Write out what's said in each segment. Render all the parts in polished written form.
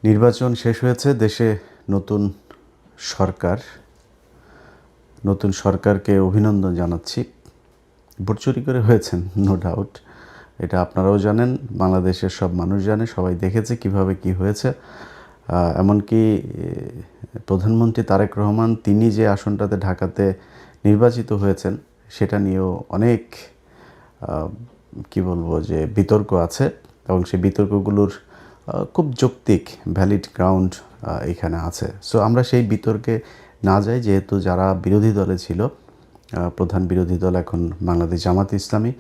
নির্বাচন শেষ হয়েছে, দেশে নতুন সরকার। নতুন সরকারকে অভিনন্দন জানাচ্ছি। ভোট চুরি করে হয়েছেন, নো ডাউট। এটা আপনারাও জানেন, বাংলাদেশের সব মানুষ জানে, সবাই দেখেছে কিভাবে কি হয়েছে। এমনকি প্রধানমন্ত্রী তারেক রহমান তিনি যে আসনটাতে ঢাকাতে নির্বাচিত হয়েছেন সেটা নিয়েও অনেক কি বলবো যে বিতর্ক আছে, এবং সেই বিতর্কগুলোর খুব যৌক্তিক ভ্যালিড গ্রাউন্ড এখানে আছে। সো আমরা সেই বিতর্কে না যাই, যেহেতু যারা বিরোধী দলে ছিল, প্রধান বিরোধী দল এখন বাংলাদেশ জামাত ইসলামী,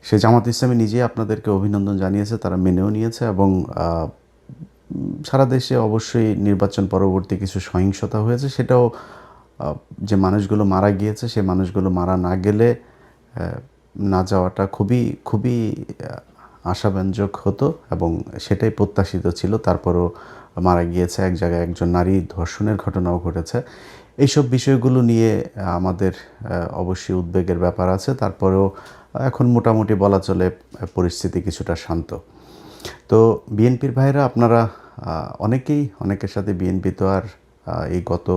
সে জামাত ইসলামী নিজেই আপনাদেরকে অভিনন্দন জানিয়েছে, তারা মেনেও নিয়েছে। এবং সারা দেশে অবশ্যই নির্বাচন পরবর্তী কিছু সহিংসতা হয়েছে, সেটাও যে মানুষগুলো মারা গিয়েছে সে মানুষগুলো মারা না গেলে না যাওয়াটা খুবই খুবই আশাব্যঞ্জক হতো, এবং সেটাই প্রত্যাশিত ছিল। তারপরও মারা গিয়েছে, এক জায়গায় একজন নারী ধর্ষণের ঘটনাও ঘটেছে। এইসব বিষয়গুলো নিয়ে আমাদের অবশ্যই উদ্বেগের ব্যাপার আছে। তারপরেও এখন মোটামুটি বলা চলে পরিস্থিতি কিছুটা শান্ত। তো বিএনপির ভাইরা আপনারা অনেকের সাথে বিএনপি তো আর এই গত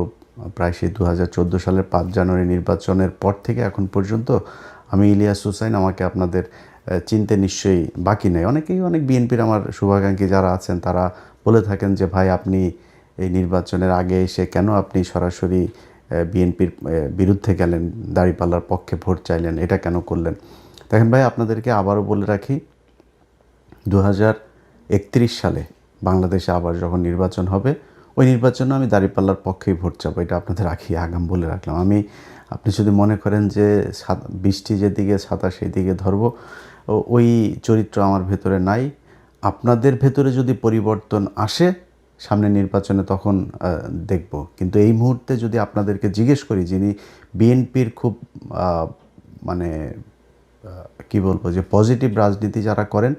প্রায় সেই 2014 সালের 5 জানুয়ারি নির্বাচনের পর থেকে এখন পর্যন্ত আমি ইলিয়াস হুসাইন, আমাকে আপনাদের চিনতে নিশ্চয়ই বাকি নেই। অনেক বিএনপির আমার শুভাকাঙ্ক্ষী যারা আছেন তারা বলে থাকেন যে ভাই, আপনি এই নির্বাচনের আগে এসে কেন আপনি সরাসরি বিএনপির বিরুদ্ধে গেলেন, দাঁড়িপাল্লার পক্ষে ভোট চাইলেন, এটা কেন করলেন? দেখেন ভাই, আপনাদেরকে আবারও বলে রাখি, 2031 সালে বাংলাদেশে আবার যখন নির্বাচন হবে, ওই নির্বাচনে আমি দাঁড়িপাল্লার পক্ষেই ভোট চাবো, এটা আপনাদের আগাম বলে রাখলাম। আপনি যদি মনে করেন যে বৃষ্টি যেদিকে ছাতা সেই দিকে ধরবো, ওই চরিত্র আমার ভেতরে নাই। আপনাদের ভেতরে যদি পরিবর্তন আসে সামনে নির্বাচনে, তখন দেখব। কিন্তু এই মুহূর্তে যদি আপনাদেরকে জিজ্ঞেস করি, যিনি বিএনপির খুব মানে কি বলবো যে পজিটিভ রাজনীতি যারা করেন,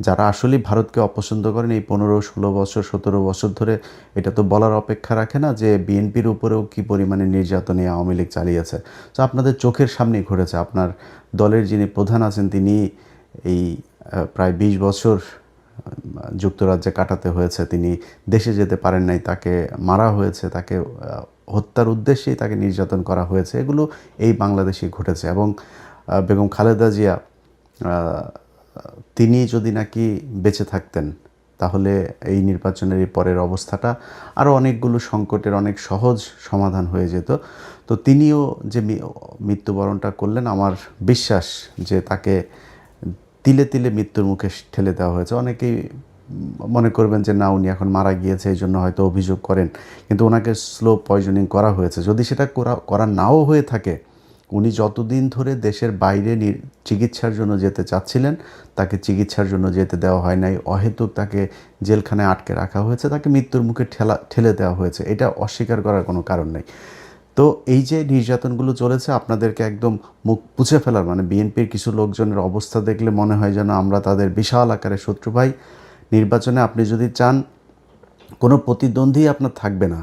যারা আসলে ভারতকে অপছন্দ করেন, এই 15-16 বছর 17 বছর ধরে, এটা তো বলার অপেক্ষা রাখে না যে বিএনপির উপরেও কী পরিমাণে নির্যাতন এই আওয়ামী লীগ চালিয়েছে। তো আপনাদের চোখের সামনেই ঘটেছে। আপনার দলের যিনি প্রধান আছেন, তিনি এই প্রায় 20 বছর যুক্তরাজ্যে কাটাতে হয়েছে, তিনি দেশে যেতে পারেন নাই, তাকে মারা হয়েছে, তাকে হত্যার উদ্দেশ্যেই তাকে নির্যাতন করা হয়েছে। এগুলো এই বাংলাদেশেই ঘটেছে। এবং বেগম খালেদা জিয়া, তিনি যদি নাকি বেঁচে থাকতেন, তাহলে এই নির্বাচনের এই পরের অবস্থাটা আরও অনেকগুলো সংকটের অনেক সহজ সমাধান হয়ে যেত। তো তিনিও যে মৃত্যুবরণটা করলেন, আমার বিশ্বাস যে তাকে তিলে তিলে মৃত্যুর মুখে ঠেলে দেওয়া হয়েছে। অনেকেই মনে করবেন যে না, উনি এখন মারা গিয়েছে, এই জন্য হয়তো অভিযোগ করেন, কিন্তু ওনাকে স্লো পয়জনিং করা হয়েছে। যদি সেটা করা নাও হয়ে থাকে, উনি যতদিন ধরে দেশের বাইরে চিকিৎসার জন্য যেতে চাচ্ছিলেন, তাকে চিকিৎসার জন্য যেতে দেওয়া হয় নাই, অহেতুক তাকে জেলখানায় আটকে রাখা হয়েছে, তাকে মৃত্যুর মুখে ঠেলে দেওয়া হয়েছে। এটা অস্বীকার করার কোনো কারণ নেই। তো এই যে নির্যাতনগুলো চলেছে, আপনাদেরকে একদম মুখ পুছে ফেলার, মানে বিএনপির কিছু লোকজনের অবস্থা দেখলে মনে হয় যেন আমরা তাদের বিশাল আকারের শত্রু। ভাই, নির্বাচনে আপনি যদি চান কোনো প্রতিদ্বন্দ্বী আপনার থাকবে না,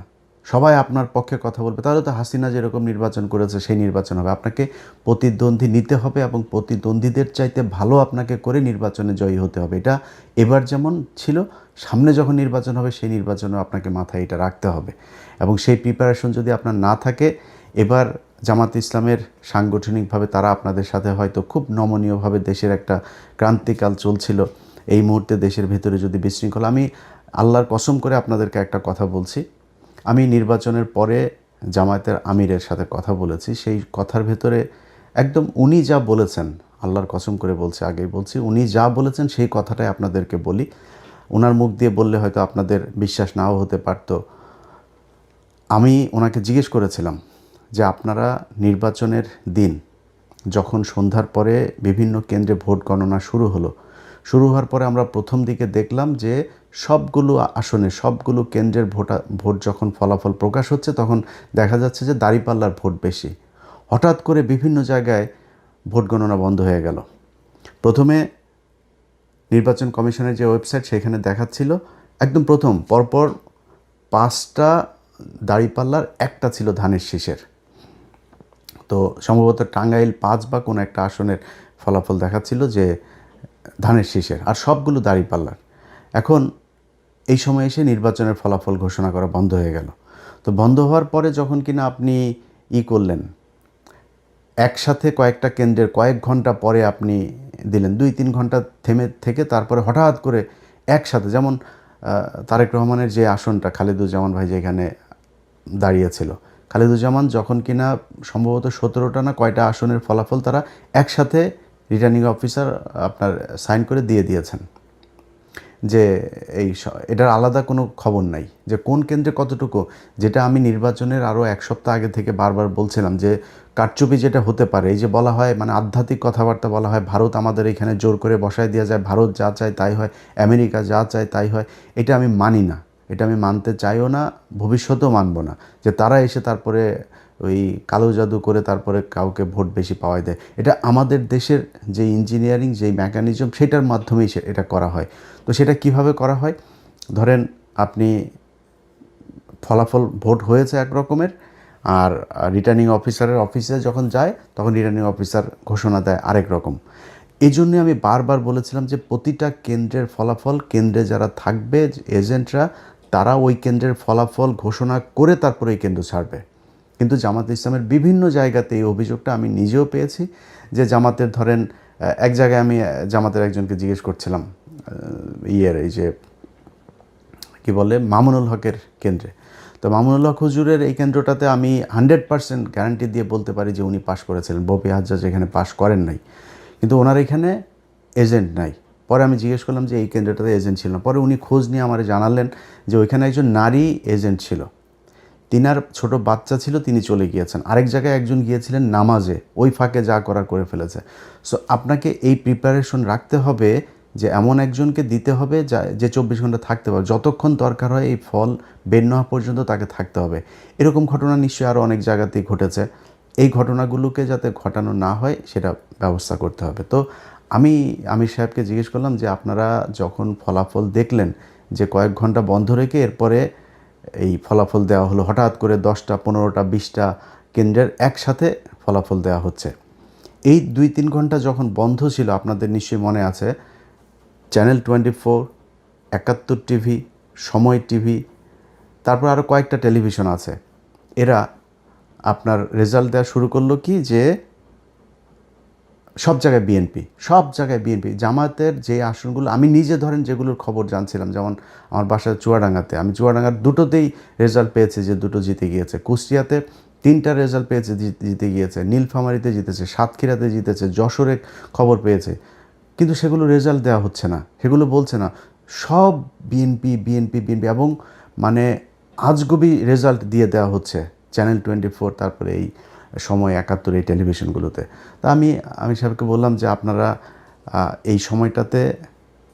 সবাই আপনার পক্ষে কথা বলবে, তাহলে তো হাসিনা যেরকম নির্বাচন করেছে সেই নির্বাচন হবে। আপনাকে প্রতিদ্বন্দ্বী নিতে হবে, এবং প্রতিদ্বন্দ্বীদের চাইতে ভালো আপনাকে করে নির্বাচনে জয়ী হতে হবে। এটা এবার যেমন ছিল, সামনে যখন নির্বাচন হবে সেই নির্বাচনেও আপনাকে মাথায় এটা রাখতে হবে। এবং সেই প্রিপারেশন যদি আপনার না থাকে, এবার জামাত ইসলামের সাংগঠনিকভাবে তারা আপনাদের সাথে হয়তো খুব নমনীয়ভাবে, দেশের একটা ক্রান্তিকাল চলছিল, এই মুহূর্তে দেশের ভেতরে যদি বিশৃঙ্খলা, আমি আল্লাহর কসম করে আপনাদেরকে একটা কথা বলছি, আমি নির্বাচনের পরে জামায়াতের আমিরের সাথে কথা বলেছি। সেই কথার ভেতরে একদম উনি যা বলেছেন, আল্লাহর কসম করে বলছি, আগেই বলছি, উনি যা বলেছেন সেই কথাটাই আপনাদেরকে বলি। ওনার মুখ দিয়ে বললে হয়তো আপনাদের বিশ্বাস নাও হতে পারত। আমি ওনাকে জিজ্ঞেস করেছিলাম যে আপনারা নির্বাচনের দিন যখন সন্ধ্যার পরে বিভিন্ন কেন্দ্রে ভোট গণনা শুরু হওয়ার পরে আমরা প্রথম দিকে দেখলাম যে সবগুলো আসনে, সবগুলো কেন্দ্রের ভোট যখন ফলাফল প্রকাশ হচ্ছে, তখন দেখা যাচ্ছে যে দাঁড়িপাল্লার ভোট বেশি। হঠাৎ করে বিভিন্ন জায়গায় ভোট গণনা বন্ধ হয়ে গেল। প্রথমে নির্বাচন কমিশনের যে ওয়েবসাইট, সেখানে দেখাচ্ছিল একদম প্রথম পরপর 5টা দাঁড়িপাল্লার, একটা ছিল ধানের শীষের। তো সম্ভবত টাঙ্গাইল 5 বা কোনো একটা আসনের ফলাফল দেখাচ্ছিল যে ধানের শীষের, আর সবগুলো দাঁড়িপাল্লার। এখন এই সময় এসে নির্বাচনের ফলাফল ঘোষণা করা বন্ধ হয়ে গেল। তো বন্ধ হওয়ার পরে যখন কিনা আপনি করলেন, একসাথে কয়েকটা কেন্দ্রের কয়েক ঘন্টা পরে আপনি দিলেন, 2-3 ঘন্টা থেমে থেকে তারপরে হঠাৎ করে একসাথে, যেমন তারেক রহমানের যে আসনটা খালেদুজ্জামান ভাই যেখানে দাঁড়িয়েছিল, খালেদুজ্জামান যখন কিনা সম্ভবত 17টা না কয়টা আসনের ফলাফল তারা একসাথে রিটার্নিং অফিসার আপনার সাইন করে দিয়ে দিয়েছেন, যে এটার আলাদা কোনো খবর নাই যে কোন কেন্দ্রে কতটুকু। যেটা আমি নির্বাচনের আরও 1 সপ্তাহ আগে থেকে বারবার বলছিলাম যে কারচুপি যেটা হতে পারে, এই যে বলা হয় মানে আধ্যাত্মিক কথাবার্তা বলা হয়, ভারত আমাদের এখানে জোর করে বসায় দেওয়া যায়, ভারত যা চায় তাই হয়, আমেরিকা যা চায় তাই হয়, এটা আমি মানি না, এটা আমি মানতে চাইও না, ভবিষ্যতেও মানব না, যে তারা এসে তারপরে ওই কালো জাদু করে তারপরে কাউকে ভোট বেশি পাওয়াই দেয়। এটা আমাদের দেশের যে ইঞ্জিনিয়ারিং যেই মেকানিজম সেটার মাধ্যমেই এটা করা হয়। তো সেটা কিভাবে করা হয়, ধরেন আপনি ফলাফল ভোট হয়েছে এক রকমের, আর রিটার্নিং অফিসারের অফিসে যখন যায় তখন রিটার্নিং অফিসার ঘোষণা দেয় আরেক রকম। এই জন্যে আমি বারবার বলেছিলাম যে প্রতিটা কেন্দ্রের ফলাফল, কেন্দ্রে যারা থাকবে এজেন্টরা, তারা ওই কেন্দ্রের ফলাফল ঘোষণা করে তারপরে এই কেন্দ্র ছাড়বে। কিন্তু জামাত ইসলামের বিভিন্ন জায়গাতে এই অভিযোগটা আমি নিজেও পেয়েছি, যে জামাতের ধরেন এক জায়গায় আমি জামাতের একজনকে জিজ্ঞেস করছিলাম, এই যে কি বলে মামুনুল হকের কেন্দ্রে, তো মামুনুল হক হুজুরের এই কেন্দ্রটাতে আমি 100% গ্যারান্টি দিয়ে বলতে পারি যে উনি পাশ করেছিলেন, বপি হাজ্জাজ এখানে পাশ করেন নাই, কিন্তু ওনার এখানে এজেন্ট নাই। পরে আমি জিজ্ঞেস করলাম যে এই কেন্দ্রটাতে এজেন্ট ছিল না, পরে উনি খোঁজ নিয়ে আমার জানালেন যে ওইখানে একজন নারী এজেন্ট ছিল, তিনার ছোট বাচ্চা ছিল, তিনি চলে গিয়েছেন। আরেক জায়গায় একজন গিয়েছিলেন নামাজে, ওই ফাঁকে যা করার করে ফেলেছে। সো আপনাকে এই প্রিপারেশন রাখতে হবে যে এমন একজনকে দিতে হবে যে 24 ঘন্টা থাকতে পারবে, যতক্ষণ দরকার হয় এই ফল বের না হওয়া পর্যন্ত তাকে থাকতে হবে। এরকম ঘটনা নিশ্চয়ই আরও অনেক জায়গাতেই ঘটেছে। এই ঘটনাগুলোকে যাতে ঘটানো না হয় সেটা ব্যবস্থা করতে হবে। তো আমি আমির সাহেবকে জিজ্ঞেস করলাম যে আপনারা যখন ফলাফল দেখলেন যে কয়েক ঘন্টা বন্ধ রেখে এরপরে এই ফলাফল দেওয়া হলো, হঠাৎ করে 10টা 15টা 20টা কেন্দ্রের একসাথে ফলাফল দেওয়া হচ্ছে, এই 2-3 ঘন্টা যখন বন্ধ ছিল, আপনাদের নিশ্চয়ই মনে আছে চ্যানেল 24, 71 টিভি, সময় টিভি, তারপর আরও কয়েকটা টেলিভিশন আছে, এরা আপনার রেজাল্ট দেওয়া শুরু করলো কি যে সব জায়গায় বিএনপি, সব জায়গায় বিএনপি। জামাতের যে আসনগুলো আমি নিজে ধরেন যেগুলোর খবর জানছিলাম, যেমন আমার বাসা চুয়াডাঙ্গাতে, আমি চুয়াডাঙ্গার দুটোতেই রেজাল্ট পেয়েছি যে দুটো জিতে গিয়েছে, কুষ্টিয়াতে 3টা রেজাল্ট পেয়েছে জিতে গিয়েছে, নীলফামারীতে জিতেছে, সাতক্ষীরাতে জিতেছে, যশোরে খবর পেয়েছে, কিন্তু সেগুলো রেজাল্ট দেওয়া হচ্ছে না, সেগুলো বলছে না, সব বিএনপি বিএনপি বিএনপি, এবং মানে আজগুবি রেজাল্ট দিয়ে দেওয়া হচ্ছে চ্যানেল 24, তারপরে এই সময় 71 এই টেলিভিশনগুলোতে। তা আমি সাহেবকে বললাম যে আপনারা এই সময়টাতে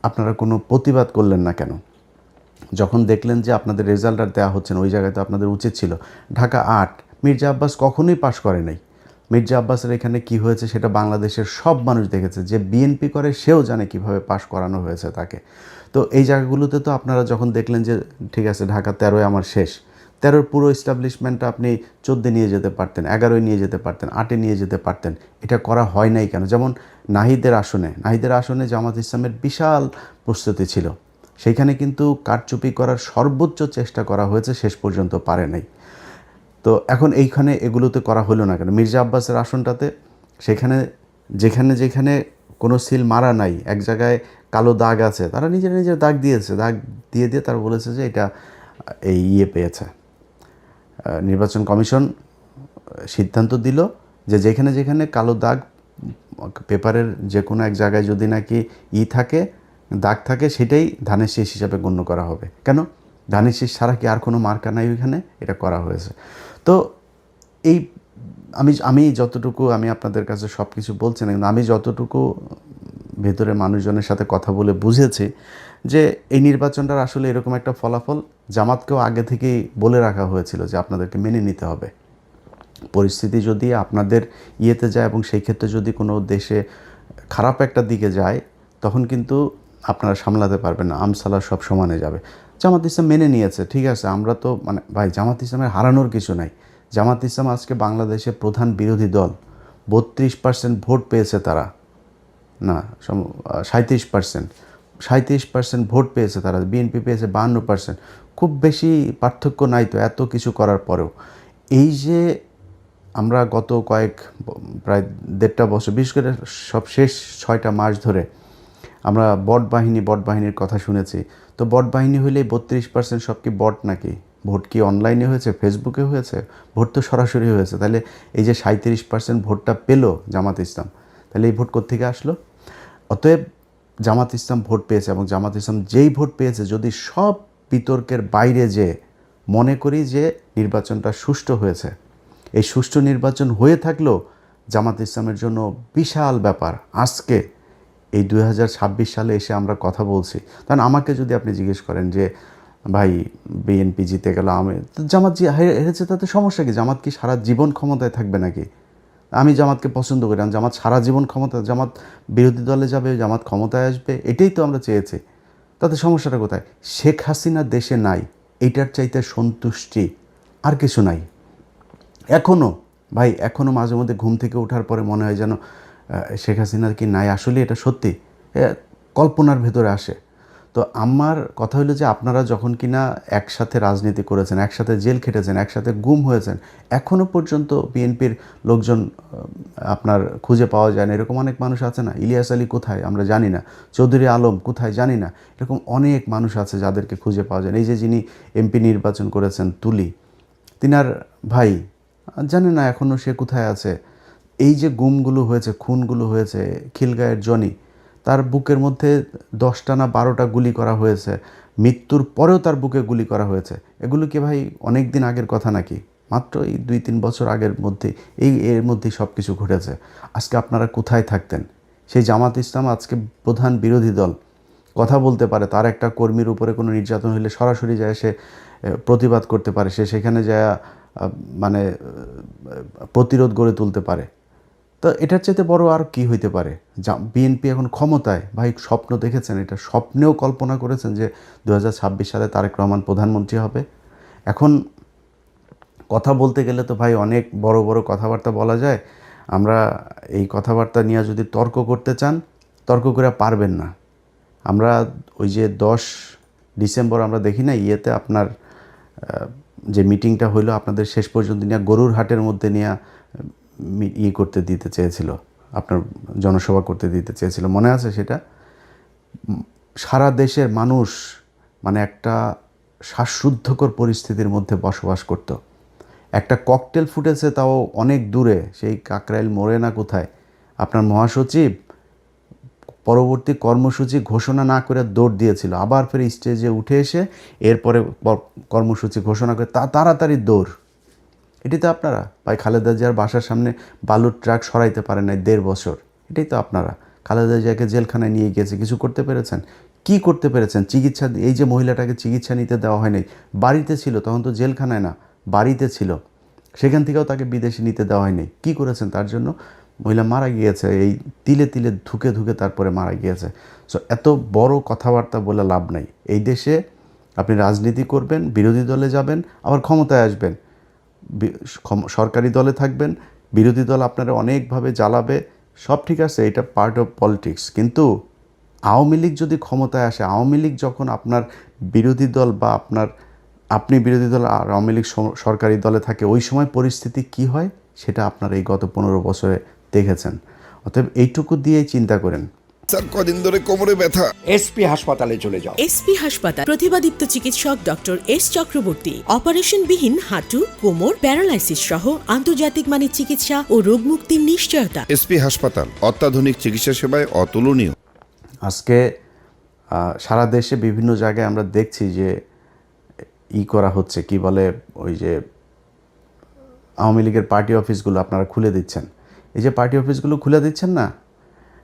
আপনারা কোনো প্রতিবাদ করলেন না কেন? যখন দেখলেন যে আপনাদের রেজাল্ট আর দেওয়া হচ্ছে না, ওই জায়গায় তো আপনাদের উচিত ছিল। ঢাকা 8, মির্জা আব্বাস কখনোই পাশ করে নাই। মির্জা আব্বাসের এখানে কি হয়েছে সেটা বাংলাদেশের সব মানুষ দেখেছে, যে বিএনপি করে সেও জানে কিভাবে পাশ করানো হয়েছে তাকে। তো এই জায়গাগুলোতে তো আপনারা যখন দেখলেন যে ঠিক আছে ঢাকা 13-য় আমার শেষ, 13-র পুরো এস্টাবলিশমেন্টটা আপনি 14 নিয়ে যেতে পারতেন, 11 নিয়ে যেতে পারতেন, 8 নিয়ে যেতে পারতেন, এটা করা হয় নাই কেন? যেমন নাহিদের আসনে জামাত ইসলামের বিশাল প্রস্তুতি ছিল, সেইখানে কিন্তু কারচুপি করার সর্বোচ্চ চেষ্টা করা হয়েছে, শেষ পর্যন্ত পারে নাই। তো এখন এইখানে এগুলোতে করা হলো না কেন? মির্জা আব্বাসের আসনটাতে সেখানে যেখানে কোনো সিল মারা নাই, এক জায়গায় কালো দাগ আছে, তারা নিজের দাগ দিয়েছে, দাগ দিয়ে তারা বলেছে যে এটা এই পেয়েছে। নির্বাচন কমিশন সিদ্ধান্ত দিল যে যেখানে কালো দাগ পেপারের যে কোনো এক জায়গায় যদি নাকি দাগ থাকে, সেটাই ধানের শীষ হিসাবে গণ্য করা হবে। কেন? ধানের শীষ ছাড়া কি আর কোনো মার্কা নাই ওইখানে? এটা করা হয়েছে। তো এই আমি যতটুকু আমি আপনাদের কাছে সব কিছু বলছি না, কিন্তু আমি যতটুকু ভেতরে মানুষজনের সাথে কথা বলে বুঝেছি যে এই নির্বাচনটার আসলে এরকম একটা ফলাফল জামাতকেও আগে থেকেই বলে রাখা হয়েছিল যে আপনাদেরকে মেনে নিতে হবে। পরিস্থিতি যদি আপনাদের ইয়েতে যায় এবং সেই ক্ষেত্রে যদি কোনো দেশে খারাপ একটা দিকে যায়, তখন কিন্তু আপনারা সামলাতে পারবেন না, আমসালা সব সমানে যাবে। জামাত ইসলাম মেনে নিয়েছে, ঠিক আছে, আমরা তো মানে ভাই জামাত ইসলামের হারানোর কিছু নাই। জামাত ইসলাম আজকে বাংলাদেশের প্রধান বিরোধী দল, 32% ভোট পেয়েছে তারা, না 37%, 37% ভোট পেয়েছে তারা, বিএনপি পেয়েছে 52%। খুব বেশি পার্থক্য নাই তো এত কিছু করার পরেও। এই যে আমরা গত প্রায় 1.5 বছর, বিশেষ করে সব শেষ 6টা মাস ধরে আমরা বট বাহিনীর কথা শুনেছি। তো বট বাহিনী হইলেই 32% সব কি বট নাকি? ভোট কি অনলাইনে হয়েছে, ফেসবুকে হয়েছে? ভোট তো সরাসরি হয়েছে। তাহলে এই যে 37% ভোটটা পেল জামাত ইসলাম, তাহলে এই ভোট কোত্থেকে আসলো? অতএব জামাত ইসলাম ভোট পেয়েছে, এবং জামাত ইসলাম যেই ভোট পেয়েছে, যদি সব বিতর্কের বাইরে যে মনে করি যে নির্বাচনটা সুষ্ঠু হয়েছে, এই সুষ্ঠু নির্বাচন হয়ে থাকলেও জামাত ইসলামের জন্য বিশাল ব্যাপার। আজকে এই 2026 সালে এসে আমরা কথা বলছি, কারণ আমাকে যদি আপনি জিজ্ঞেস করেন যে ভাই বিএনপি জিতে গেল, জামাত হেরেছে, তাতে সমস্যা কি? জামাত কি সারা জীবন ক্ষমতায় থাকবে নাকি? আমি জামাতকে পছন্দ করি, আমি জামাত সারা জীবন জামাত বিরোধী দলে যাবে, জামাত ক্ষমতায় আসবে, এটাই তো আমরা চেয়েছি। তাতে সমস্যাটা কোথায়? শেখ হাসিনা দেশে নাই, এইটার চাইতে সন্তুষ্টি আর কিছু নাই। এখনও মাঝে মধ্যে ঘুম থেকে ওঠার পরে মনে হয় যেন শেখ হাসিনা কি নাই, আসলে এটা সত্যি কল্পনার ভেতরে আসে। তো আমার কথা হলো যে আপনারা যখন কিনা একসাথে রাজনীতি করেছেন, একসাথে জেল খেটেছেন, একসাথে গুম হয়েছেন, এখনও পর্যন্ত বিএনপির লোকজন আপনার খুঁজে পাওয়া যায় না, এরকম অনেক মানুষ আছে না? ইলিয়াস আলী কোথায় আমরা জানি না, চৌধুরী আলম কোথায় জানি না, এরকম অনেক মানুষ আছে যাদেরকে খুঁজে পাওয়া যায় না। এই যে যিনি এমপি নির্বাচন করেছেন তুলি, তিনার ভাই জানে না এখনও সে কোথায় আছে। এই যে গুমগুলো হয়েছে, খুনগুলো হয়েছে, খিলগাঁয়ের জনি, তার বুকের মধ্যে 10টা না 12টা গুলি করা হয়েছে, মৃত্যুর পরেও তার বুকে গুলি করা হয়েছে। এগুলো কি ভাই অনেক দিন আগের কথা নাকি? মাত্র এই 2-3 বছর আগের মধ্যে এর মধ্যেই সব কিছু ঘটেছে। আজকে আপনারা কোথায় থাকতেন? সেই জামাত ইসলাম আজকে প্রধান বিরোধী দল, কথা বলতে পারে, তার একটা কর্মীর উপরে কোনো নির্যাতন হলে সরাসরি যায় সে প্রতিবাদ করতে পারে, সে সেখানে যায় মানে প্রতিরোধ গড়ে তুলতে পারে। তো এটার চাইতে বড় আর কি হইতে পারে? বিএনপি এখন ক্ষমতায়, ভাই স্বপ্ন দেখেছেন? এটা স্বপ্নেও কল্পনা করেছেন যে 2026 সালে তারেক রহমান প্রধানমন্ত্রী হবে? এখন কথা বলতে গেলে তো ভাই অনেক বড় বড় কথাবার্তা বলা যায়। আমরা এই কথাবার্তা নিয়ে যদি তর্ক করতে চান, তর্ক করে পারবেন না। আমরা ওই যে 10 ডিসেম্বর আমরা দেখি না ইয়েতে আপনার যে মিটিংটা হইলো আপনাদের, শেষ পর্যন্ত নিয়ে গরুর হাটের মধ্যে নিয়ে করতে দিতে চেয়েছিল, আপনার জনসভা করতে দিতে চেয়েছিল, মনে আছে সেটা? সারা দেশের মানুষ মানে একটা শ্বাসরুদ্ধকর পরিস্থিতির মধ্যে বসবাস করত। একটা ককটেল ফুটেছে, তাও অনেক দূরে, সেই কাকরাইল মোড়ে না কোথায়। আপনার মহাসচিব পরবর্তী কর্মসূচি ঘোষণা না করে দৌড় দিয়েছিল, আবার ফের স্টেজে উঠে এসে এরপরে কর্মসূচি ঘোষণা করে তাড়াতাড়ি দৌড়। এটাই তো আপনারা। ভাই খালেদা জিয়ার বাসার সামনে বালুর ট্রাক সরাইতে পারেন নাই 1.5 বছর, এটাই তো আপনারা। খালেদা জিয়াকে জেলখানায় নিয়ে গিয়েছে, কিছু করতে পেরেছেন? কি করতে পেরেছেন? চিকিৎসা, এই যে মহিলাটাকে চিকিৎসা নিতে দেওয়া হয়নি, বাড়িতে ছিল তখন, তো জেলখানায় না, বাড়িতে ছিল, সেখান থেকেও তাকে বিদেশে নিতে দেওয়া হয়নি। কি করেছেন তার জন্য? মহিলা মারা গিয়েছে, এই তিলে তিলে ধুকে ধুকে তারপরে মারা গিয়েছে। সো এত বড় কথাবার্তা বলে লাভ নাই। এই দেশে আপনি রাজনীতি করবেন, বিরোধী দলে যাবেন, আবার ক্ষমতায় আসবেন, সরকারি দলে থাকবেন, বিরোধী দল আপনারা অনেকভাবে জ্বালাবে, সব ঠিক আছে, এটা পার্ট অফ পলিটিক্স। কিন্তু আওয়ামী লীগ যদি ক্ষমতায় আসে, আওয়ামী লীগ যখন আপনার বিরোধী দল বা আপনি বিরোধী দল আর আওয়ামী লীগ সরকারি দলে থাকে, ওই সময় পরিস্থিতি কি হয় সেটা আপনারা এই গত 15 বছরে দেখেছেন। অতএব এইটুকু দিয়েই চিন্তা করেন। স্যার কদিন ধরে কোমরে ব্যথা। এসপি হাসপাতালে চলে যাও। এসপি হাসপাতাল, প্রতিভাদীপ্ত চিকিৎসক ডক্টর এস চক্রবর্তী, অপারেশনবিহীন হাঁটু, কোমর, প্যারালাইসিস সহ আন্তর্জাতিক মানের চিকিৎসা ও রোগ মুক্তির নিশ্চয়তা। এসপি হাসপাতাল, অত্যাধুনিক চিকিৎসা সেবায় অতুলনীয়। আজকে সারা দেশে বিভিন্ন জায়গায় আমরা দেখছি যে করা হচ্ছে, কি বলে, ওই যে আওয়ামী লীগের পার্টি অফিসগুলো আপনারা খুলে দিচ্ছেন। এই যে পার্টি অফিসগুলো খুলে দিচ্ছেন না,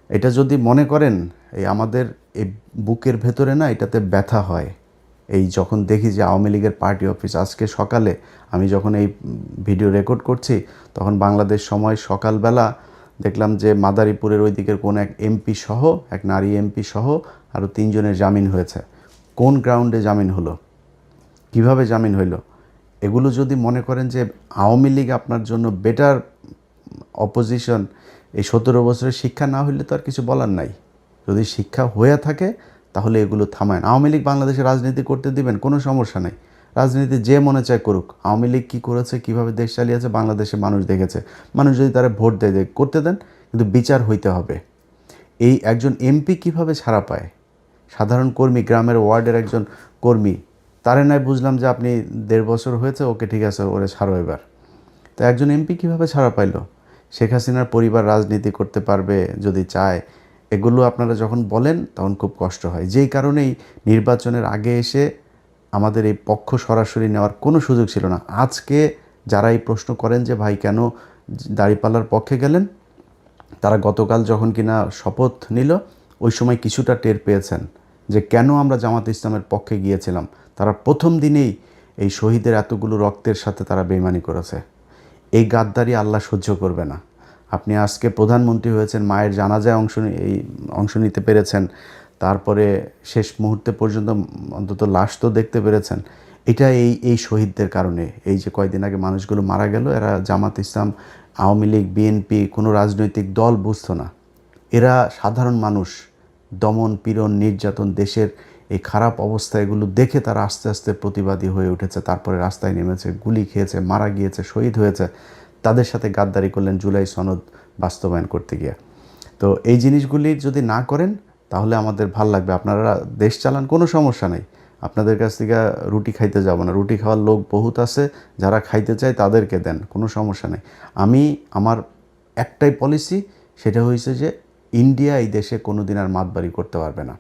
এটা যদি মনে করেন এই আমাদের এই বুকের ভেতরে না এটাতে ব্যথা হয়। এই যখন দেখি যে আওয়ামী লীগের পার্টি অফিস, আজকে সকালে আমি যখন এই ভিডিও রেকর্ড করছি তখন বাংলাদেশ সময় সকালবেলা দেখলাম যে মাদারীপুরের ওই দিকের কোন এক এমপি সহ, এক নারী এমপি সহ আরও 3 জনের জামিন হয়েছে। কোন গ্রাউন্ডে জামিন হলো, কিভাবে জামিন হইল? এগুলো যদি মনে করেন যে আওয়ামী লীগ আপনার জন্য বেটার অপোজিশন, এই 17 বছরের শিক্ষা না হইলে তো আর কিছু বলার নাই। যদি শিক্ষা হয়ে থাকে তাহলে এগুলো থামায়। আওয়ামী লীগ বাংলাদেশে রাজনীতি করতে দিবেন? কোনো সমস্যা নেই, রাজনীতি যে মনে চায় করুক। আওয়ামী লীগ কী করেছে, কীভাবে দেশ চালিয়েছে বাংলাদেশে মানুষ দেখেছে। মানুষ যদি তারা ভোট দেয় করতে দেন, কিন্তু বিচার হইতে হবে। এই একজন এমপি কিভাবে ছাড়া পায়, সাধারণ কর্মী, গ্রামের ওয়ার্ডের একজন কর্মী, তারে নয় বুঝলাম যে আপনি 1.5 বছর হয়েছে, ওকে ঠিক আছে, ওরে ছাড়ো এবার। তো একজন এমপি কীভাবে ছাড়া পাইল? শেখ হাসিনার পরিবার রাজনীতি করতে পারবে যদি চায়, এগুলো আপনারা যখন বলেন তখন খুব কষ্ট হয়। যেই কারণেই নির্বাচনের আগে এসে আমাদের এই পক্ষ সরাসরি নেওয়ার কোনো সুযোগ ছিল না। আজকে যারা এই প্রশ্ন করেন যে ভাই কেন দাঁড়িপাল্লার পক্ষে গেলেন, তারা গতকাল যখন কিনা শপথ নিল ওই সময় কিছুটা টের পেয়েছেন যে কেন আমরা জামাত ইসলামের পক্ষে গিয়েছিলাম। তারা প্রথম দিনেই এই শহীদের এতগুলো রক্তের সাথে তারা বেইমানি করেছে। এই গাদ্দারি আল্লাহ সহ্য করবে না। আপনি আজকে প্রধানমন্ত্রী হয়েছেন, মায়ের জানাজায় অংশ নিতে পেরেছেন, তারপরে শেষ মুহূর্তে পর্যন্ত অন্তত লাশ তো দেখতে পেরেছেন। এটা এই শহীদদের কারণে। এই যে কয়দিন আগে মানুষগুলো মারা গেল, এরা জামাত ইসলাম, আওয়ামী লীগ, বিএনপি কোনো রাজনৈতিক দল বুঝতো না। এরা সাধারণ মানুষ, দমন পীড়ন নির্যাতন, দেশের এই খারাপ অবস্থা, এগুলো দেখে তারা আস্তে আস্তে প্রতিবাদী হয়ে উঠেছে। তারপরে রাস্তায় নেমেছে, গুলি খেয়েছে, মারা গিয়েছে, শহীদ হয়েছে। তাদের সাথে গাদ্দারি করলেন জুলাই সনদ বাস্তবায়ন করতে গিয়ে। তো এই জিনিসগুলি যদি না করেন তাহলে আমাদের ভাল লাগবে। আপনারা দেশ চালান, কোনো সমস্যা নেই, আপনাদের কাছ থেকে রুটি খাইতে যাব না। রুটি খাওয়ার লোক বহুত আছে, যারা খাইতে চায় তাদেরকে দেন, কোনো সমস্যা নেই। আমার একটাই পলিসি, সেটা হয়েছে যে ইন্ডিয়া এই দেশে কোনো দিন আর মাতবাড়ি করতে পারবে না।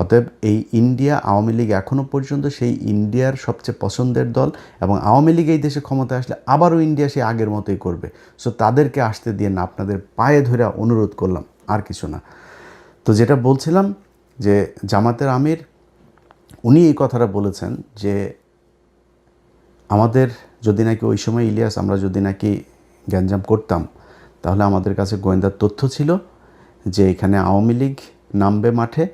অতএব এই ইন্ডিয়া, আওয়ামী লীগ এখনও পর্যন্ত সেই ইন্ডিয়ার সবচেয়ে পছন্দের দল, এবং আওয়ামী লীগ এই দেশে ক্ষমতায় আসলে আবারও ইন্ডিয়া সেই আগের মতোই করবে। সো তাদেরকে আসতে দিয়ে না, আপনাদের পায়ে ধরে অনুরোধ করলাম, আর কিছু না। তো যেটা বলছিলাম যে জামাতের আমির উনি এই কথাটা বলেছেন যে আমাদের যদি নাকি ওই সময় ইলিয়াস, আমরা যদি নাকি গ্যাঞ্জাম করতাম, তাহলে আমাদের কাছে গোয়েন্দার তথ্য ছিল যে এখানে আওয়ামী লীগ নামবে মাঠে,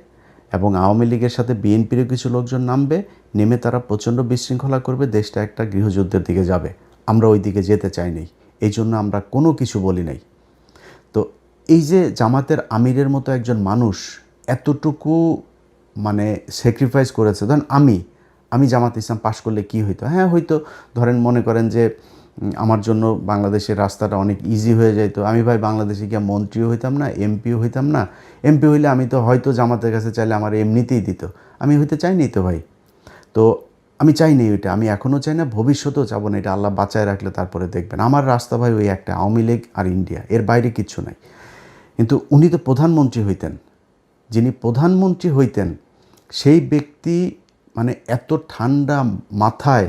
এবং আওয়ামী লীগের সাথে বিএনপিরও কিছু লোকজন নামবে, নেমে তারা প্রচণ্ড বিশৃঙ্খলা করবে, দেশটা একটা গৃহযুদ্ধের দিকে যাবে। আমরা ওই দিকে যেতে চাইনি, এই জন্য আমরা কোনো কিছু বলি নাই। তো এই যে জামাতের আমিরের মতো একজন মানুষ এতটুকু মানে স্যাক্রিফাইস করেছে, ধরেন আমি জামাত ইসলাম পাশ করলে কি হইতো? হ্যাঁ হয়তো, ধরেন মনে করেন যে আমার জন্য বাংলাদেশের রাস্তাটা অনেক ইজি হয়ে যাইতো। আমি ভাই বাংলাদেশে গিয়ে মন্ত্রীও হইতাম না, এমপিও হইতাম না। এমপি হইলে আমি তো হয়তো জামাতের কাছে চাইলে আমার এমনিতেই দিত, আমি হইতে চাইনি তো ভাই। তো আমি চাইনি ওইটা, আমি এখনও চাই না, ভবিষ্যতেও চাবো না। এটা আল্লাহ বাঁচায় রাখলে তারপরে দেখবেন। আমার রাস্তা ভাই ওই একটা, আওয়ামী লীগ আর ইন্ডিয়া, এর বাইরে কিচ্ছু নাই। কিন্তু উনি তো প্রধানমন্ত্রী হইতেন, যিনি প্রধানমন্ত্রী হইতেন সেই ব্যক্তি মানে এত ঠান্ডা মাথায়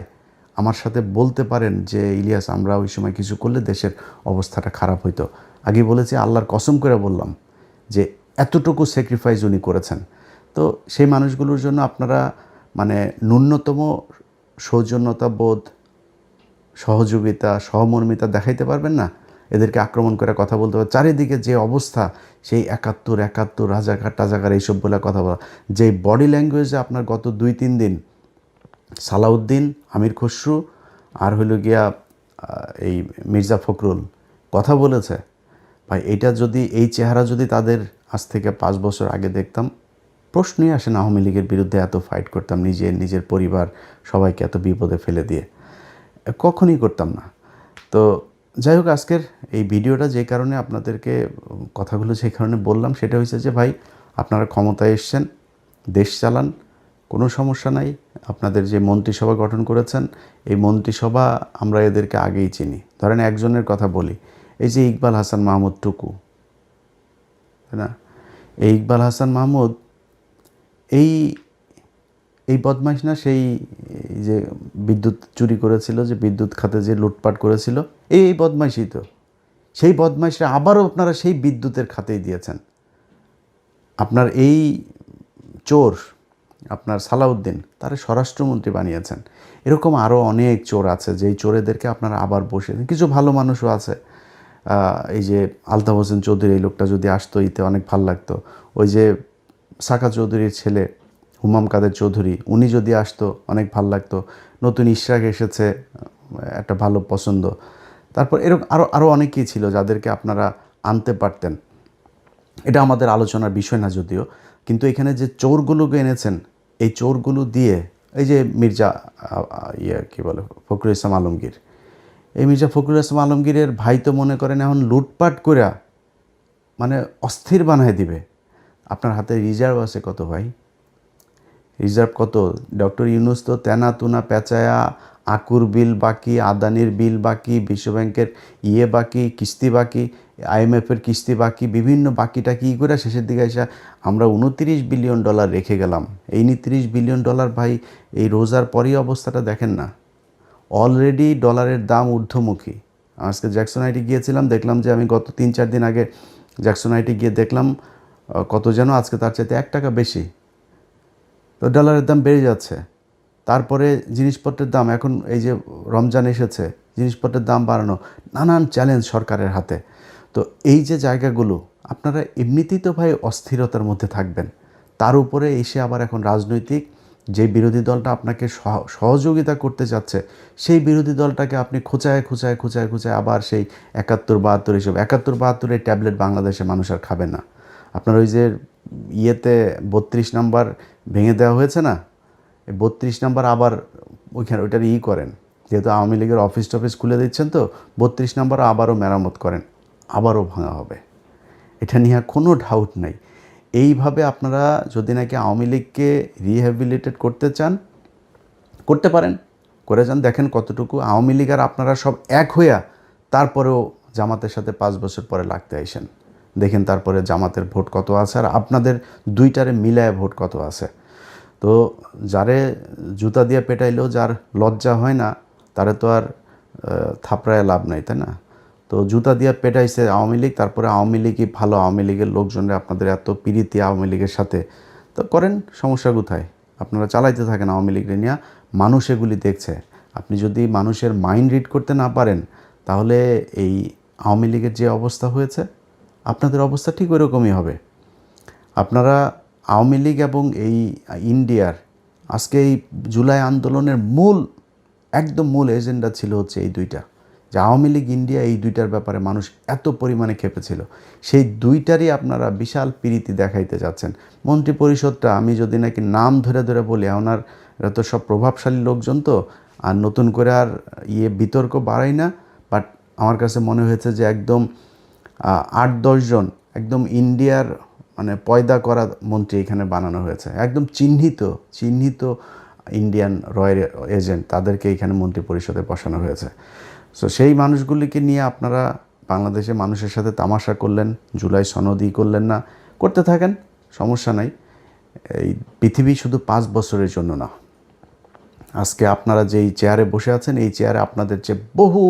আমার সাথে বলতে পারেন যে ইলিয়াস, আমরা ওই সময় কিছু করলে দেশের অবস্থাটা খারাপ হইতো। আগে বলেছি, আল্লাহর কসম করে বললাম যে এতটুকু স্যাক্রিফাইস উনি করেছেন। তো সেই মানুষগুলোর জন্য আপনারা মানে ন্যূনতম সৌজন্যতা বোধ, সহযোগিতা, সহমর্মিতা দেখাইতে পারবেন না? এদেরকে আক্রমণ করে কথা বলতে হবে। চারিদিকে যে অবস্থা, সেই 71 রাজাকার টাজাকার এইসব বলে কথা বলা, যে বডি ল্যাঙ্গুয়েজে আপনার গত 2-3 দিন সালাউদ্দিন, আমির খসরু আর হইল গিয়া এই মির্জা ফখরুল কথা বলেছে, ভাই এইটা যদি, এই চেহারা যদি তাদের আজ থেকে 5 বছর আগে দেখতাম, প্রশ্নই আসে না আওয়ামী লীগের বিরুদ্ধে এত ফাইট করতাম, নিজের পরিবার সবাইকে এত বিপদে ফেলে দিয়ে, কখনই করতাম না। তো যাই হোক, আজকের এই ভিডিওটা যে কারণে আপনাদেরকে কথাগুলো যে কারণে বললাম, সেটা হয়েছে যে ভাই আপনারা ক্ষমতায় এসছেন, দেশ চালান, কোনো সমস্যা নাই। আপনাদের যে মন্ত্রিসভা গঠন করেছেন, এই মন্ত্রিসভা আমরা এদেরকে আগেই চিনি। ধরেন একজনের কথা বলি, এই যে ইকবাল হাসান মাহমুদ টুকু, তাই না? এই ইকবাল হাসান মাহমুদ এই বদমাইশ না, সেই যে বিদ্যুৎ চুরি করেছিল, যে বিদ্যুৎ খাতে যে লুটপাট করেছিল, এই বদমাইশই তো। সেই বদমাইশরা আবারও আপনারা সেই বিদ্যুতের খাতেই দিয়েছেন। আপনার এই চোর, আপনার সালাউদ্দিন, তারা স্বরাষ্ট্রমন্ত্রী বানিয়েছেন। এরকম আরও অনেক চোর আছে, যেই চোরেদেরকে আপনারা আবার বসে, কিছু ভালো মানুষও আছে। এই যে আলতাফ হোসেন চৌধুরী, এই লোকটা যদি আসতো ইতে অনেক ভাল লাগতো। ওই যে সাকা চৌধুরীর ছেলে হুমাম কাদের চৌধুরী, উনি যদি আসতো অনেক ভাল লাগতো। নতুন ইশরাক এসেছে, একটা ভালো পছন্দ। তারপর এরকম আরও অনেকেই ছিল যাদেরকে আপনারা আনতে পারতেন। এটা আমাদের আলোচনার বিষয় না যদিও। কিন্তু এখানে যে চোরগুলোকে এনেছেন, এই চোরগুলো দিয়ে এই যে মির্জা কী বলে ফখরুল ইসলাম আলমগীর, এই মির্জা ফখরুল ইসলাম আলমগীরের ভাই তো মনে করেন এখন লুটপাট করে মানে অস্থির বানায় দিবে। আপনার হাতে রিজার্ভ আছে কত ভাই? রিজার্ভ কত? ডক্টর ইউনূস তো তেনা তুনা পেঁচায়া আকুর বিল বাকি, আদানির বিল বাকি, বিশ্বব্যাংকের বাকি, কিস্তি বাকি, IMF-এর কিস্তি বাকি, বিভিন্ন বাকিটা কী করে শেষের দিকে এসে আমরা $29 বিলিয়ন রেখে গেলাম। এই $29 বিলিয়ন ভাই, এই রোজার পরই অবস্থাটা দেখেন না। অলরেডি ডলারের দাম ঊর্ধ্বমুখী। আজকে জ্যাকসন আইটি গিয়েছিলাম, দেখলাম যে আমি গত 3-4 দিন আগে জ্যাকসন আইটি গিয়ে দেখলাম কত যেন আজকে তার চাইতে $1 বেশি। তো ডলারের দাম বেড়ে যাচ্ছে। তারপরে জিনিসপত্রের দাম, এখন এই যে রমজান এসেছে, জিনিসপত্রের দাম বাড়ানো, নানান চ্যালেঞ্জ সরকারের হাতে। তো এই যে জায়গাগুলো আপনারা এমনিতেই তো ভাই অস্থিরতার মধ্যে থাকবেন, তার উপরে এসে আবার এখন রাজনৈতিক যে বিরোধী দলটা আপনাকে সহযোগিতা করতে যাচ্ছে, সেই বিরোধী দলটাকে আপনি খোঁচায় আবার সেই 71-72 হিসেবে 71-72 ট্যাবলেট বাংলাদেশে মানুষ আর খাবে না। আপনার ওই যে 32 নাম্বার ভেঙে দেওয়া হয়েছে না, এই 32 নাম্বার আবার ওইখানে ওইটার করেন, যেহেতু আওয়ামী লীগের অফিস টফিস খুলে দিচ্ছেন, তো 32 নাম্বার আবারও মেরামত করেন, আবারও ভাঙা হবে। এটা নিয়ে কোনো ডাউট নাই। এইভাবে আপনারা যদি নাকি আওয়ামী লীগকে রিহ্যাবিলিটেট করতে চান, করতে পারেন, করে যান, দেখেন কতটুকু আওয়ামী লীগ আর আপনারা সব এক হইয়া তারপরেও জামাতের সাথে 5 বছর পরে লাগতে আইসেন, দেখেন তারপরে জামাতের ভোট কত আছে আর আপনাদের দুইটারে মিলায় ভোট কত আছে। তো যারে জুতা দিয়ে পেটাইলেও যার লজ্জা হয় না, তারে তো আর থাপড়ায় লাভ নাই, তাই না? তো জুতা দিয়ে পেটাইছে আওয়ামী লীগ, তারপরে আওয়ামী লীগই ভালো, আওয়ামী লীগের লোকজনরা আপনাদের এত পিরিতি আওয়ামী লীগের সাথে, তো করেন, সমস্যা কোথায়? আপনারা চালাইতে থাকেন আওয়ামী লীগের নিয়ে, মানুষ এগুলি দেখছে। আপনি যদি মানুষের মাইন্ড রিড করতে না পারেন, তাহলে এই আওয়ামী লীগের যে অবস্থা হয়েছে আপনাদের অবস্থা ঠিক ওইরকমই হবে। আপনারা আওয়ামী লীগ এবং এই ইন্ডিয়ার আজকে এই জুলাই আন্দোলনের একদম মূল এজেন্ডা ছিল হচ্ছে এই দুইটা, যে আওয়ামী লীগ ইন্ডিয়া, এই দুইটার ব্যাপারে মানুষ এত পরিমাণে খেপেছিল, সেই দুইটারই আপনারা বিশাল প্রীতি দেখাইতে যাচ্ছেন। মন্ত্রী পরিষদটা আমি যদি নাকি নাম ধরে বলি, ওনার এরা তো সব প্রভাবশালী লোকজন, তো আর নতুন করে আর বিতর্ক বাড়াই না, বাট আমার কাছে মনে হয়েছে যে একদম 8-10 জন একদম ইন্ডিয়ার মানে পয়দা করা মন্ত্রী এখানে বানানো হয়েছে, একদম চিহ্নিত ইন্ডিয়ান রয়্যাল এজেন্ট, তাদেরকে এখানে মন্ত্রী পরিষদে বসানো হয়েছে। সো সেই মানুষগুলিকে নিয়ে আপনারা বাংলাদেশে মানুষের সাথে তামাশা করলেন, জুলাই সনদই করলেন না, করতে থাকেন, সমস্যা নাই। এই পৃথিবী শুধু 5 বছরের জন্য না। আজকে আপনারা যেই চেয়ারে বসে আছেন, এই চেয়ারে আপনাদের যে বহু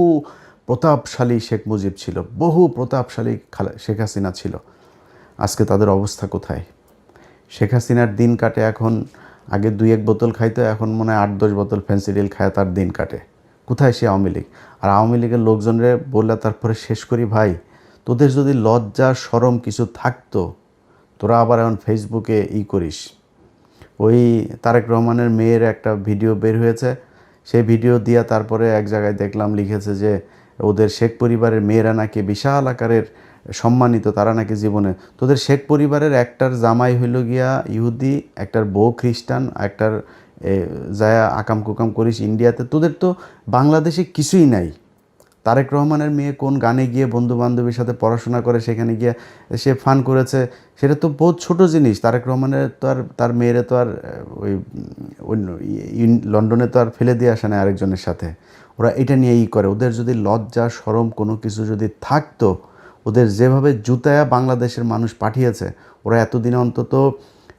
প্রতাপশালী শেখ মুজিব ছিল, বহু প্রতাপশালী শেখ হাসিনা ছিল, আজকে তাদের অবস্থা কোথায়? শেখ হাসিনার দিন কাটে এখন, আগে 2-1 বোতল খাইতো, এখন মনে হয় 8-10 বোতল ফেন্সিডিল খায় তার দিন কাটে। কোথায় সে আওয়ামী লীগ? আর আওয়ামী লীগের লোকজনরে বললে তারপরে শেষ করি, ভাই তোদের যদি লজ্জা শরম কিছু থাকতো, তোরা আবার এখন ফেসবুকে করিস। ওই তারেক রহমানের মেয়ের একটা ভিডিও বের হয়েছে, সেই ভিডিও দিয়া তারপরে এক জায়গায় দেখলাম লিখেছে যে ওদের শেখ পরিবারের মেয়েরা নাকি বিশাল আকারের সম্মানিত, তারা নাকি জীবনে, তোদের শেখ পরিবারের একটার জামাই হইল গিয়া ইহুদি, একটার বউ খ্রিস্টান, একটার যায় আকাম কুকাম করিস ইন্ডিয়াতে, তোদের তো বাংলাদেশে কিছুই নাই। তারেক রহমানের মেয়ে কোন গানে গিয়ে বন্ধু বান্ধবীর সাথে পড়াশোনা করে সেখানে গিয়ে সে ফান করেছে, সেটা তো বহুত ছোট জিনিস। তারেক রহমানের তো আর তার মেয়েরে তো আর ওই লন্ডনে তো আর ফেলে দিয়ে আসে না আরেকজনের সাথে, ওরা এটা নিয়েই করে। ওদের যদি লজ্জা শরম কোনো কিছু যদি থাকতো, ওদের যেভাবে জুতায়া বাংলাদেশের মানুষ পাঠিয়েছে, ওরা এতদিনে অন্তত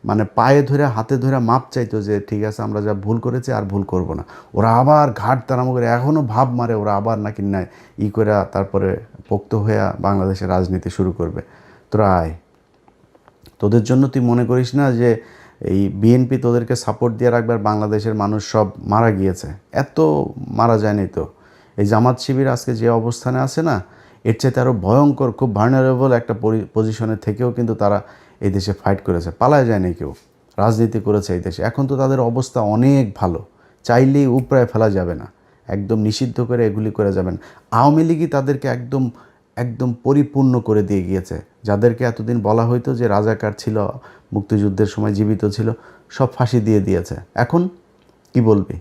মানে পায়ে ধরে হাতে ধরে মাপ চাইতো যে ঠিক আছে আমরা যা ভুল করেছি আর ভুল করব না। ওরা আবার ঘাট তাড়ামো করে এখনও ভাব মারে, ওরা আবার নাকি নেয় করে তারপরে পোক্ত হয়ে বাংলাদেশের রাজনীতি শুরু করবে। তোরা আয়, তোদের জন্য তুই মনে করিস না যে এই বিএনপি তোদেরকে সাপোর্ট দিয়ে রাখবে আর বাংলাদেশের মানুষ সব মারা গিয়েছে? এত মারা যায়নি তো। এই জামাত শিবির আজকে যে অবস্থানে আছে না, এর চাইতে আরও ভয়ঙ্কর, খুব ভার্নারেবল একটা পজিশনে থেকেও কিন্তু তারা এই দেশে ফাইট করেছে, পালায় যায়নি কেউ, রাজনীতি করেছে এই দেশে। এখন তো তাদের অবস্থা অনেক ভালো, চাইলেই উপরায় ফেলা যাবে না, একদম নিষিদ্ধ করে এগুলি করে যাবেন। আওয়ামী লীগই তাদেরকে একদম একদম পরিপূর্ণ করে দিয়ে গিয়েছে। যাদেরকে এতদিন বলা হইতো যে রাজাকার ছিল, মুক্তিযুদ্ধের সময় জীবিত ছিল, সব ফাঁসি দিয়ে দিয়েছে। এখন কি বলবি?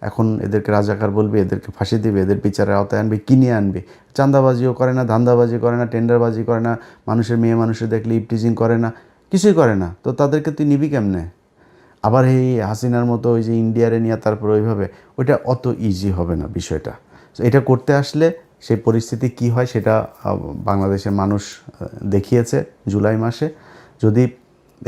এখন এদেরকে রাজাকার বলবি, এদেরকে ফাঁসি দিবে, এদের বিচারের আওতায় আনবি, কিনে আনবি। চাঁদাবাজিও করে না, ধান্দাবাজি করে না, টেন্ডারবাজি করে না, মানুষের মেয়ে মানুষের দেখলে ইপটিজিং করে না, কিছুই করে না। তো তাদেরকে তুই নিবি কেমনে? আবার এই হাসিনার মতো ওই যে ইন্ডিয়ারে নিয়ে তারপর ওইভাবে, ওইটা অত ইজি হবে না বিষয়টা। এটা করতে আসলে সেই পরিস্থিতি কি হয় সেটা বাংলাদেশের মানুষ দেখিয়েছে জুলাই মাসে। যদি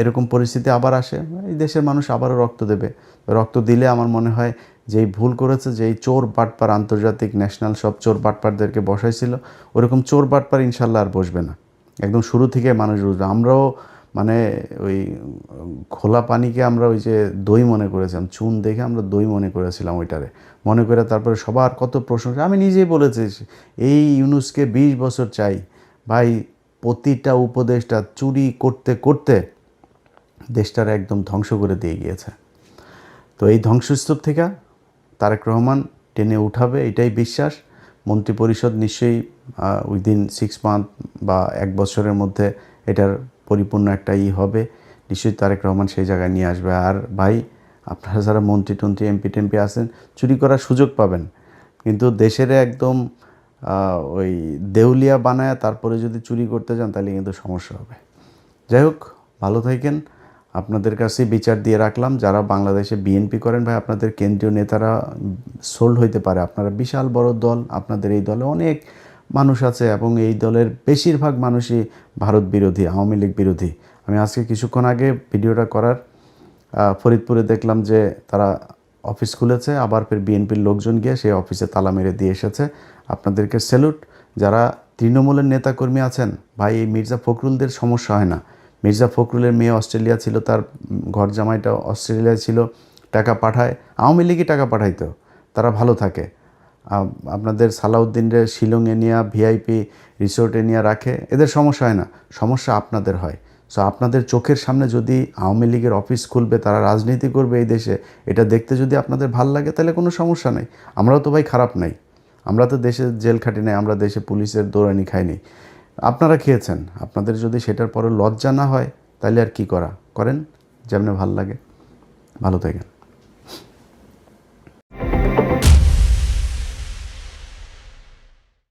এরকম পরিস্থিতি আবার আসে, এই দেশের মানুষ আবারও রক্ত দেবে। রক্ত দিলে আমার মনে হয় যেই ভুল করেছে, যেই চোর বাটপার, আন্তর্জাতিক ন্যাশনাল সব চোর বাটপারদেরকে বসাইছিল, ওরকম চোর বাটপার ইনশাল্লাহ আর বসবে না। একদম শুরু থেকে মানুষ বুঝবে। আমরাও মানে ওই খোলা পানিকে আমরা ওই যে দই মনে করেছিলাম, চুন দেখে আমরা দই মনে করেছিলাম, ওইটারে মনে করে তারপরে সবার কত প্রশংসা। আমি নিজেই বলেছি এই ইউনুসকে 20 বছর চাই ভাই। প্রতিটা উপদেশটা চুরি করতে করতে দেশটার একদম ধ্বংস করে দিয়ে গিয়েছে। তো এই ধ্বংসস্তূপ থেকে তারেক রহমান টেনে উঠাবে, এটাই বিশ্বাস। মন্ত্রিপরিষদ নিশ্চয়ই উইদিন 6 মান্থ বা 1 বছরের মধ্যে এটার পরিপূর্ণ একটা হবে। নিশ্চয়ই তারেক রহমান সেই জায়গায় নিয়ে আসবে। আর ভাই, আপনারা যারা মন্ত্রী টন্ত্রী এমপি টেমপি আছেন, চুরি করার সুযোগ পাবেন, কিন্তু দেশের একদম ওই দেউলিয়া বানায় তারপরে যদি চুরি করতে যান তাহলে কিন্তু সমস্যা হবে। যাই হোক, ভালো থাকেন। আপনাদের কাছে বিচার দিয়ে রাখলাম, যারা বাংলাদেশে বিএনপি করেন ভাই, আপনাদের কেন্দ্রীয় নেতারা সোল্ড হইতে পারে। আপনারা বিশাল বড় দল, আপনাদের এই দলে অনেক মানুষ আছে এবং এই দলের বেশিরভাগ মানুষই ভারত বিরোধী, আওয়ামী লীগ বিরোধী। আমি আজকে কিছুক্ষণ আগে ভিডিওটা করার ফরিদপুরে দেখলাম যে তারা অফিস খুলেছে, আবার ফের বিএনপির লোকজন গিয়ে সেই অফিসে তালা মেরে দিয়ে এসেছে। আপনাদেরকে স্যালুট। যারা তৃণমূলের নেতাকর্মী আছেন ভাই, এই মির্জা ফখরুলদের সমস্যা হয় না। মির্জা ফখরুলের মেয়ে অস্ট্রেলিয়া ছিল, তার ঘর জামাইটা অস্ট্রেলিয়ায় ছিল, টাকা পাঠায়, আওয়ামী লীগই টাকা পাঠাইতো, তারা ভালো থাকে। আপনাদের সালাউদ্দিনরে শিলংয়ে নিয়ে ভিআইপি রিসোর্টে নিয়ে রাখে, এদের সমস্যা হয় না, সমস্যা আপনাদের হয়। সো আপনাদের চোখের সামনে যদি আওয়ামী লীগের অফিস খুলবে, তারা রাজনীতি করবে এই দেশে, এটা দেখতে যদি আপনাদের ভাল লাগে তাহলে কোনো সমস্যা নেই। আমরাও তো ভাই খারাপ নাই, আমরা তো দেশে জেল খাটি নাই, আমরা দেশে পুলিশের দৌড়ানি খাইনি, আপনারা খেয়েছেন। আপনাদের যদি সেটার পরে লজ্জা না হয় তাহলে আর কি করেন, যেমন ভাল লাগে। ভালো থাকেন।